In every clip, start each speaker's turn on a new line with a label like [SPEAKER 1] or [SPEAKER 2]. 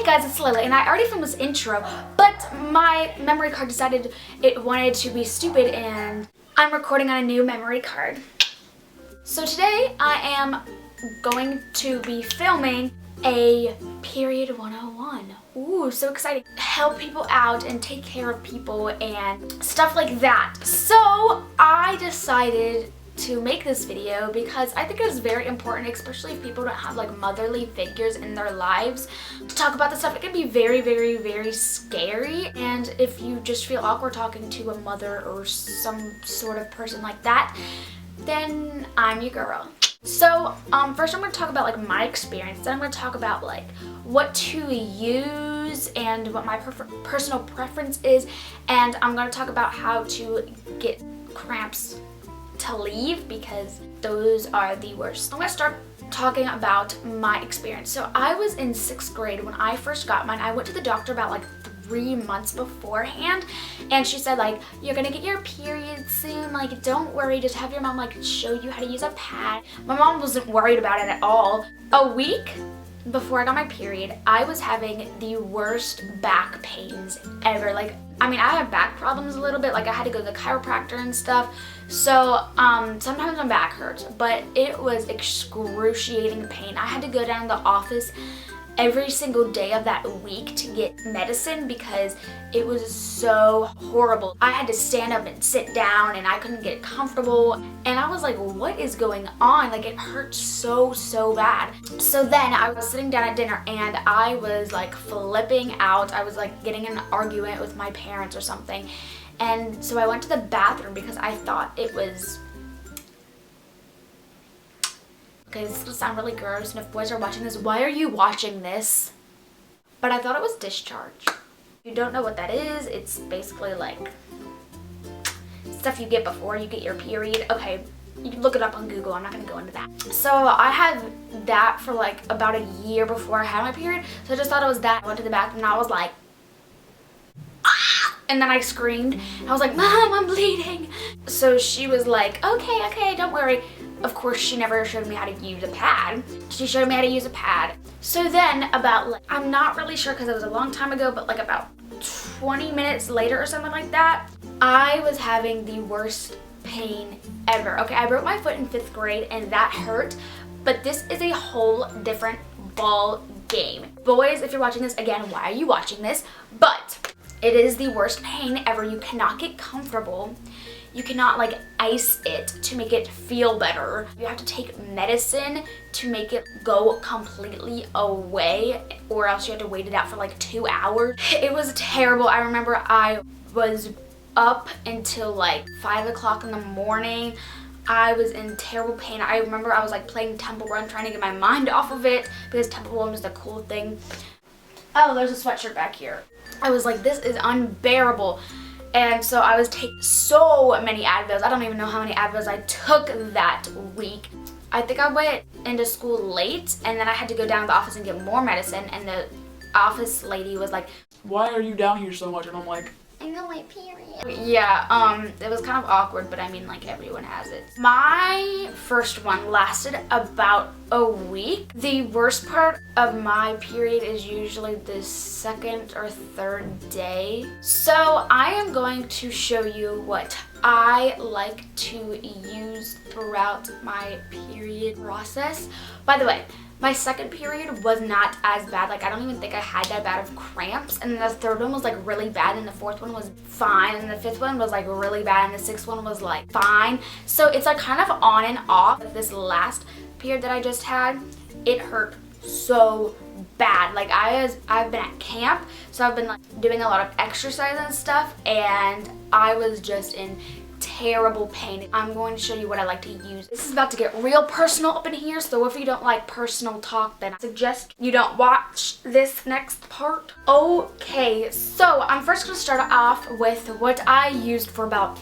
[SPEAKER 1] Hey guys, it's Lily, and I already filmed this intro, but my memory card decided it wanted to be stupid, and I'm recording on a new memory card. So today I am going to be filming a Period 101. Ooh, so exciting. Help people out and take care of people and stuff like that. So I decided to make this video because I think it is very important, especially if people don't have like motherly figures in their lives, to talk about this stuff. It can be very, very, very scary, and if you just feel awkward talking to a mother or some sort of person like that, then I'm your girl. So first I'm going to talk about like my experience, then I'm going to talk about like what to use and what my personal preference is, and I'm going to talk about how to get cramps to leave, because those are the worst. I'm going to start talking about my experience. So I was in 6th grade when I first got mine. I went to the doctor about like 3 months beforehand, and she said like, you're gonna get your period soon, like don't worry, just have your mom like show you how to use a pad. My mom wasn't worried about it at all. A week before I got my period, I was having the worst back pains ever. Like, I mean, I have back problems a little bit, like I had to go to the chiropractor and stuff, so sometimes my back hurts, but it was excruciating pain. I had to go down to the office every single day of that week to get medicine because it was so horrible. I had to stand up and sit down, and I couldn't get comfortable, and I was like, what is going on? Like, it hurts so bad. So then I was sitting down at dinner and I was like flipping out. I was like getting in an argument with my parents or something, and so I went to the bathroom because I thought it was, okay, this will sound really gross, and if boys are watching this, why are you watching this? But I thought it was discharge. If you don't know what that is, it's basically like stuff you get before you get your period. Okay, you can look it up on Google, I'm not gonna go into that. So I had that for like about a year before I had my period, so I just thought it was that. I went to the bathroom and I was like, ah! And then I screamed. I was like, Mom, I'm bleeding. So she was like, okay, don't worry. Of course, she never showed me how to use a pad. She showed me how to use a pad. So then about, like, I'm not really sure because it was a long time ago, but like about 20 minutes later or something like that, I was having the worst pain ever. Okay, I broke my foot in 5th grade and that hurt, but this is a whole different ball game. Boys, if you're watching this, again, why are you watching this? But it is the worst pain ever. You cannot get comfortable. You cannot like ice it to make it feel better. You have to take medicine to make it go completely away, or else you have to wait it out for like 2 hours. It was terrible. I remember I was up until like 5 o'clock in the morning. I was in terrible pain. I remember I was like playing Temple Run, trying to get my mind off of it because Temple Run was the cool thing. Oh, there's a sweatshirt back here. I was like, this is unbearable. And so I was taking so many Advils. I don't even know how many Advils I took that week. I think I went into school late, and then I had to go down to the office and get more medicine, and the office lady was like, why are you down here so much? And I'm like, I know my period. Yeah, it was kind of awkward, but I mean, like, everyone has it. My first one lasted about a week. The worst part of my period is usually the 2nd or 3rd day. So I am going to show you what I like to use throughout my period process. By the way, my 2nd period was not as bad. Like, I don't even think I had that bad of cramps. And then the 3rd one was like really bad, and the 4th one was fine, and the 5th one was like really bad, and the 6th one was like fine. So it's like kind of on and off. This last period that I just had, it hurt so bad. Like, I've been at camp, so I've been like doing a lot of exercise and stuff, and I was just in terrible pain. I'm going to show you what I like to use. This is about to get real personal up in here, so if you don't like personal talk, then I suggest you don't watch this next part. Okay, so I'm first going to start off with what I used for about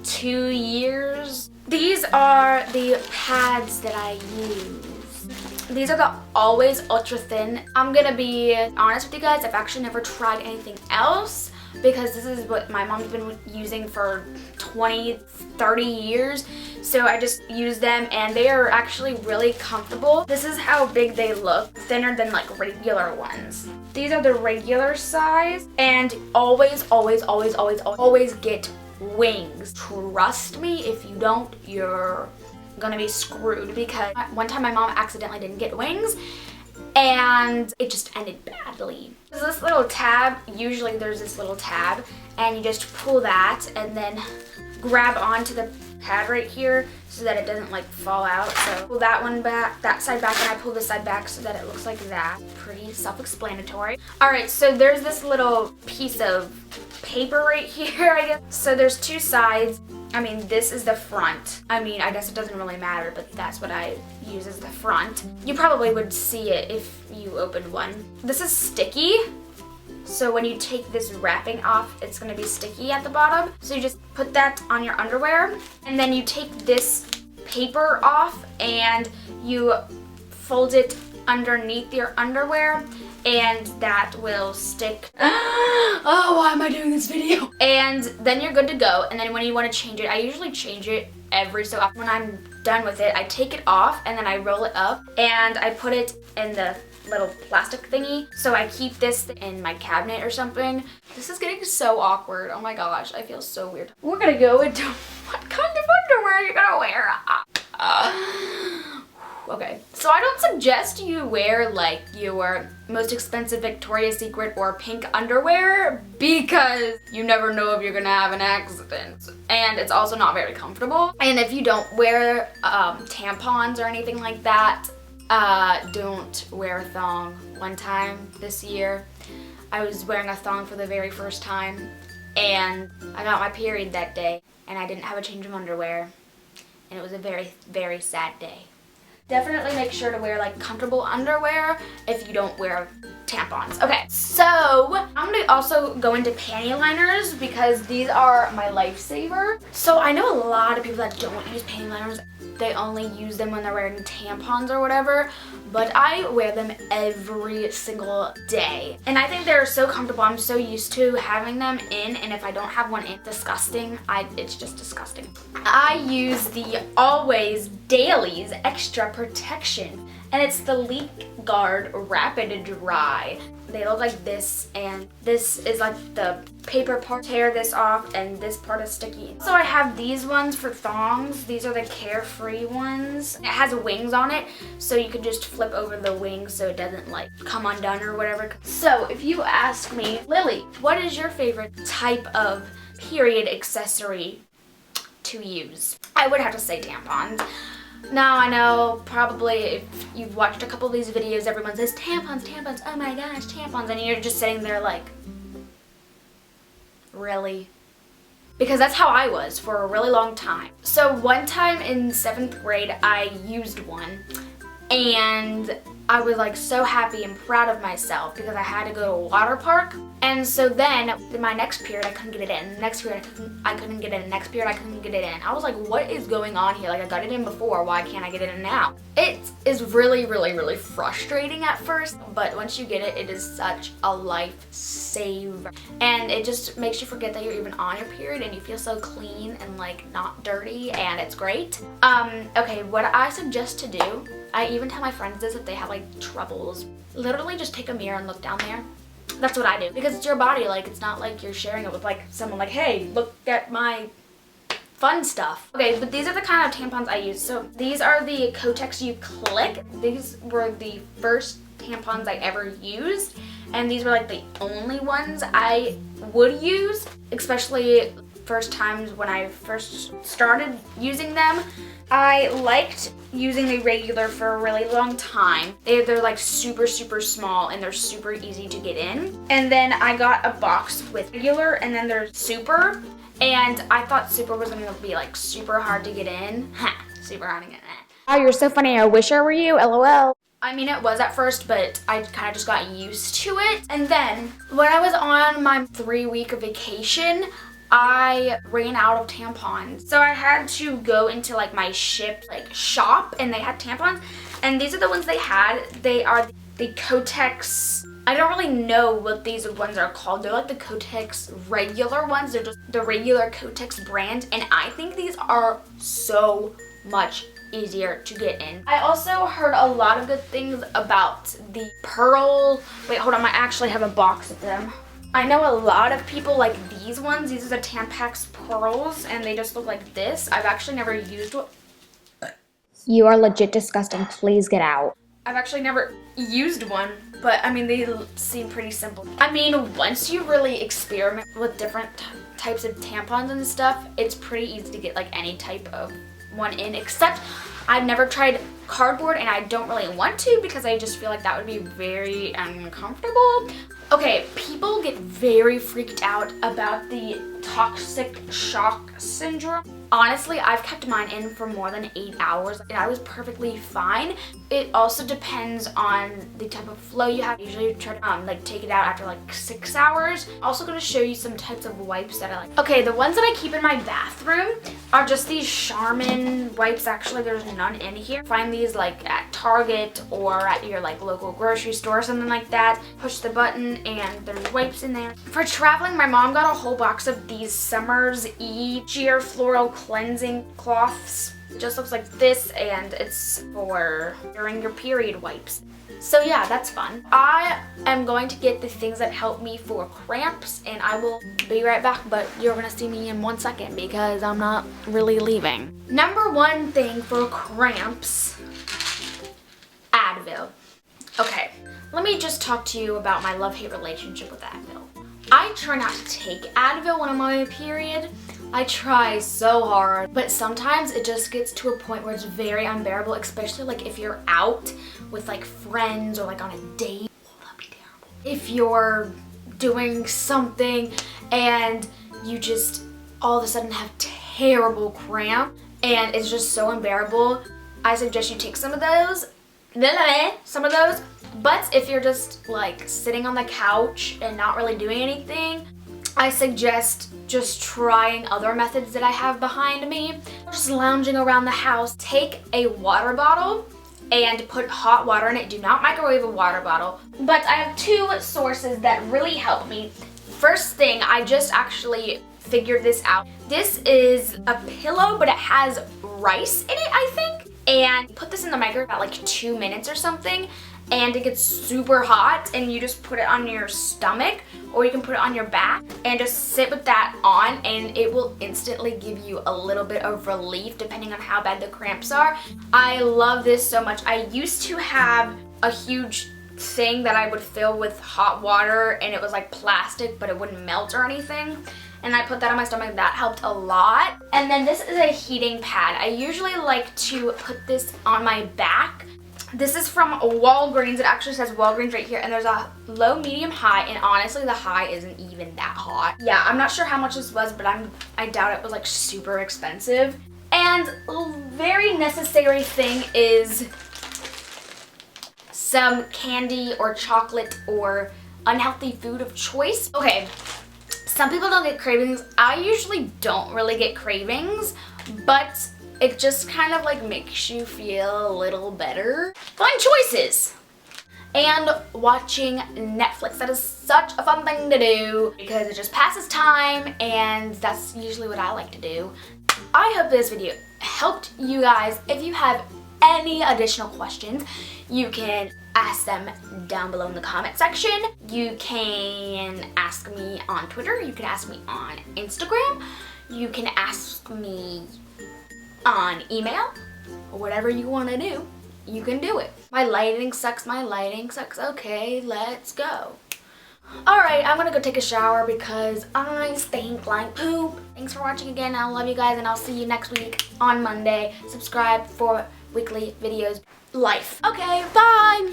[SPEAKER 1] 2 years. These are the pads that I use. These are the Always Ultra Thin. I'm gonna be honest with you guys, I've actually never tried anything else, because this is what my mom's been using for 20, 30 years. So I just use them and they are actually really comfortable. This is how big they look, thinner than like regular ones. These are the regular size, and always get wings. Trust me, if you don't, you're gonna be screwed, because one time my mom accidentally didn't get wings and it just ended badly. There's this little tab, usually there's this little tab, and you just pull that and then grab onto the pad right here so that it doesn't like fall out. So pull that one back, that side back, and I pull this side back so that it looks like that. Pretty self-explanatory. Alright, so there's this little piece of paper right here, I guess. So there's two sides. I mean, this is the front. I mean, I guess it doesn't really matter, but that's what I use as the front. You probably would see it if you opened one. This is sticky. So when you take this wrapping off, it's gonna be sticky at the bottom. So you just put that on your underwear, and then you take this paper off and you fold it underneath your underwear, and that will stick. Oh, why am I doing this video? And then you're good to go. And then when you want to change it, I usually change it every so often. When I'm done with it, I take it off and then I roll it up and I put it in the little plastic thingy. So I keep this in my cabinet or something. This is getting so awkward. Oh my gosh, I feel so weird. We're gonna go into what kind of underwear you're gonna wear. Okay, so I don't suggest you wear like your most expensive Victoria's Secret or pink underwear, because you never know if you're gonna have an accident, and it's also not very comfortable. And if you don't wear tampons or anything like that, don't wear a thong. One time this year, I was wearing a thong for the very first time, and I got my period that day, and I didn't have a change of underwear, and it was a very, very sad day. Definitely make sure to wear like comfortable underwear if you don't wear tampons. Okay, so I'm gonna also go into panty liners because these are my lifesaver. So I know a lot of people that don't use panty liners. They only use them when they're wearing tampons or whatever, but I wear them every single day. And I think they're so comfortable. I'm so used to having them in, and if I don't have one in, disgusting. It's just disgusting. I use the Always Dailies Extra Protection, and it's the Leak Guard Rapid Dry. They look like this, and this is like the paper part. Tear this off, and this part is sticky. So I have these ones for thongs. These are the Carefree ones. It has wings on it, so you can just flip over the wings so it doesn't like come undone or whatever. So if you ask me, Lily, what is your favorite type of period accessory to use? I would have to say tampons. Now, I know probably if you've watched a couple of these videos, everyone says tampons, tampons, oh my gosh, tampons, and you're just sitting there like, really? Because that's how I was for a really long time. So one time in 7th grade, I used one, and I was like so happy and proud of myself because I had to go to a water park. And so then in my next period I couldn't get it in. The next period I couldn't get it in. Next period I couldn't get it in. I was like, what is going on here? Like, I got it in before, why can't I get it in now? It is really, really, really frustrating at first, but once you get it, it is such a lifesaver. And it just makes you forget that you're even on your period, and you feel so clean and like not dirty, and it's great. Okay, what I suggest to do, I even tell my friends this if they have like troubles, literally just take a mirror and look down there. That's what I do, because it's your body. Like, it's not like you're sharing it with like someone like, hey, look at my fun stuff. Okay, but these are the kind of tampons I use. So these are the Kotex You Click. These were the first tampons I ever used, and these were like the only ones I would use, especially first times when I first started using them. I liked using the regular for a really long time. They're like super, super small, and they're super easy to get in. And then I got a box with regular, and then there's super. And I thought super was gonna be like super hard to get in. Ha, super hard to get in. Oh, you're so funny. I wish I were you, LOL. I mean, it was at first, but I kind of just got used to it. And then when I was on my 3-week vacation, I ran out of tampons. So I had to go into like my shop, and they had tampons, and these are the ones they had. They are the Kotex I don't really know what these ones are called. They're like the Kotex regular ones. They're just the regular Kotex brand. And I think these are so much easier to get in. I also heard a lot of good things about the pearl. Wait, hold on. I actually have a box of them. I know a lot of people like these ones. These are the Tampax pearls and they just look like this. I've actually never used one.
[SPEAKER 2] You are legit disgusting. Please get out.
[SPEAKER 1] I've actually never used one, but I mean, they seem pretty simple. I mean, once you really experiment with different types of tampons and stuff, it's pretty easy to get like any type of one in, except I've never tried cardboard and I don't really want to because I just feel like that would be very uncomfortable. Okay, people get very freaked out about the toxic shock syndrome. Honestly, I've kept mine in for more than 8 hours and I was perfectly fine. It also depends on the type of flow you have. Usually try to like take it out after like 6 hours. Also going to show you some types of wipes that I like. Okay, the ones that I keep in my bathroom are just these Charmin wipes. Actually, there's none in here. Find these like at Target or at your like local grocery store or something like that. Push the button and there's wipes in there. For traveling, my mom got a whole box of these Summer's Eve Sheer Floral Cleansing Cloths. It just looks like this and it's for during your period wipes. So yeah, that's fun. I am going to get the things that help me for cramps and I will be right back, but you're gonna see me in 1 second because I'm not really leaving. Number one thing for cramps, Advil. Okay, let me just talk to you about my love-hate relationship with Advil. I try not to take Advil when I'm on my period. I try so hard, but sometimes it just gets to a point where it's very unbearable, especially like if you're out with like friends or like on a date. Oh, that'd be terrible. If you're doing something and you just all of a sudden have terrible cramp and it's just so unbearable, I suggest you take some of those. But if you're just like sitting on the couch and not really doing anything, I suggest just trying other methods that I have behind me. Just lounging around the house. Take a water bottle and put hot water in it. Do not microwave a water bottle. But I have two sources that really help me. First thing, I just actually figured this out. This is a pillow, but it has rice in it, I think. And put this in the microwave about like 2 minutes or something. And it gets super hot and you just put it on your stomach or you can put it on your back and just sit with that on and it will instantly give you a little bit of relief depending on how bad the cramps are. I love this so much. I used to have a huge thing that I would fill with hot water and it was like plastic but it wouldn't melt or anything. And I put that on my stomach. That helped a lot. And then this is a heating pad. I usually like to put this on my back. This is from Walgreens. It actually says Walgreens right here. And there's a low, medium, high. And honestly, the high isn't even that hot. Yeah, I'm not sure how much this was, but I doubt it was like super expensive. And a very necessary thing is some candy or chocolate or unhealthy food of choice. Okay, some people don't get cravings. I usually don't really get cravings, but it just kind of like makes you feel a little better. Fun choices. And watching Netflix. That is such a fun thing to do because it just passes time and that's usually what I like to do. I hope this video helped you guys. If you have any additional questions, you can ask them down below in the comment section. You can ask me on Twitter. You can ask me on Instagram. You can ask me on email or whatever you want to do. You can do it. My lighting sucks. Okay, let's go. Alright, I'm gonna go take a shower because I stink like poop. Thanks for watching again. I love you guys and I'll see you next week on Monday. Subscribe for weekly videos. Life. Okay, bye!